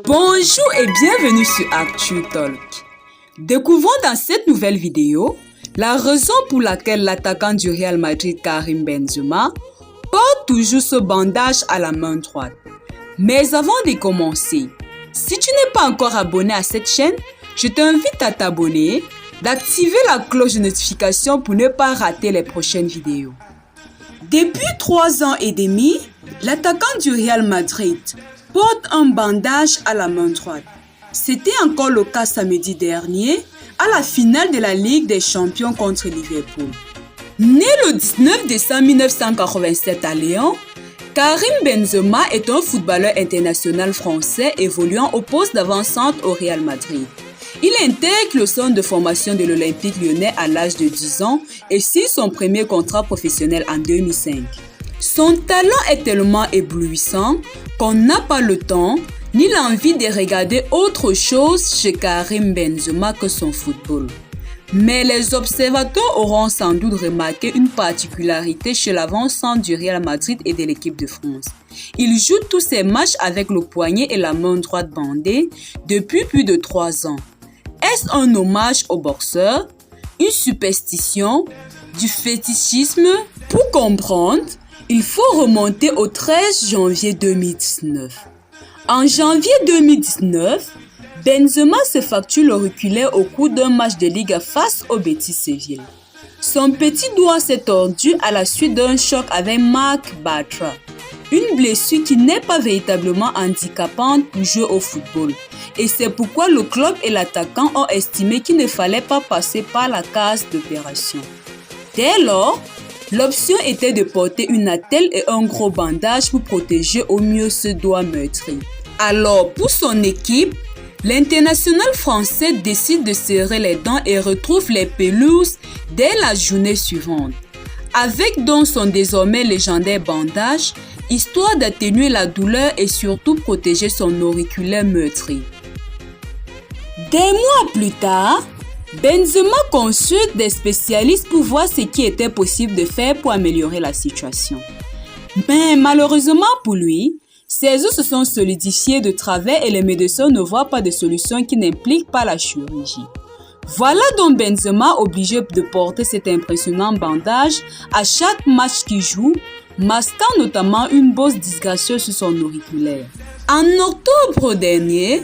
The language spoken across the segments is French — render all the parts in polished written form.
Bonjour et bienvenue sur Actu Talk. Découvrons dans cette nouvelle vidéo la raison pour laquelle l'attaquant du Real Madrid Karim Benzema porte toujours ce bandage à la main droite. Mais avant de commencer, si tu n'es pas encore abonné à cette chaîne, je t'invite à t'abonner, d'activer la cloche de notification pour ne pas rater les prochaines vidéos. Depuis 3 ans et demi, l'attaquant du Real Madrid porte un bandage à la main droite. C'était encore le cas samedi dernier à la finale de la Ligue des Champions contre Liverpool. Né le 19 décembre 1987 à Lyon, Karim Benzema est un footballeur international français évoluant au poste d'avant-centre au Real Madrid. Il intègre le centre de formation de l'Olympique lyonnais à l'âge de 10 ans et signe son premier contrat professionnel en 2005. Son talent est tellement éblouissant qu'on n'a pas le temps ni l'envie de regarder autre chose chez Karim Benzema que son football. Mais les observateurs auront sans doute remarqué une particularité chez l'avant-centre du Real Madrid et de l'équipe de France. Il joue tous ses matchs avec le poignet et la main droite bandée depuis plus de 3 ans. Est-ce un hommage au boxeur, une superstition, du fétichisme? Pour comprendre, il faut remonter au 13 janvier 2019. En janvier 2019, Benzema se fracture l'auriculaire au cours d'un match de Liga face au Betis Séville. Son petit doigt s'est tordu à la suite d'un choc avec Marc Bartra. Une blessure qui n'est pas véritablement handicapante pour jouer au football. Et c'est pourquoi le club et l'attaquant ont estimé qu'il ne fallait pas passer par la case d'opération. Dès lors, l'option était de porter une attelle et un gros bandage pour protéger au mieux ce doigt meurtri. Alors, pour son équipe, l'international français décide de serrer les dents et retrouve les pelouses dès la journée suivante. Avec donc son désormais légendaire bandage, histoire d'atténuer la douleur et surtout protéger son auriculaire meurtri. Des mois plus tard, Benzema consulte des spécialistes pour voir ce qui était possible de faire pour améliorer la situation. Mais malheureusement pour lui, ses os se sont solidifiés de travers et les médecins ne voient pas de solution qui n'implique pas la chirurgie. Voilà donc Benzema obligé de porter cet impressionnant bandage à chaque match qu'il joue, masquant notamment une bosse disgracieuse sur son auriculaire. En octobre dernier,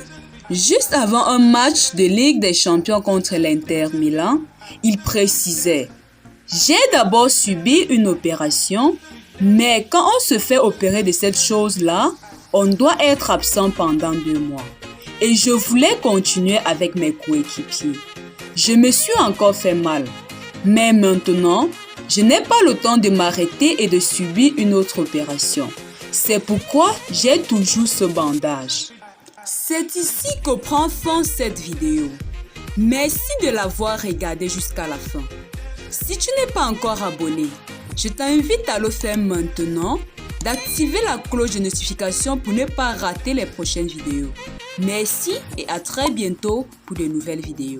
juste avant un match de Ligue des Champions contre l'Inter Milan, il précisait « J'ai d'abord subi une opération, mais quand on se fait opérer de cette chose-là, on doit être absent pendant 2 mois. Et je voulais continuer avec mes coéquipiers. Je me suis encore fait mal, mais maintenant, je n'ai pas le temps de m'arrêter et de subir une autre opération. C'est pourquoi j'ai toujours ce bandage. » C'est ici que prend fin cette vidéo. Merci de l'avoir regardée jusqu'à la fin. Si tu n'es pas encore abonné, je t'invite à le faire maintenant, d'activer la cloche de notification pour ne pas rater les prochaines vidéos. Merci et à très bientôt pour de nouvelles vidéos.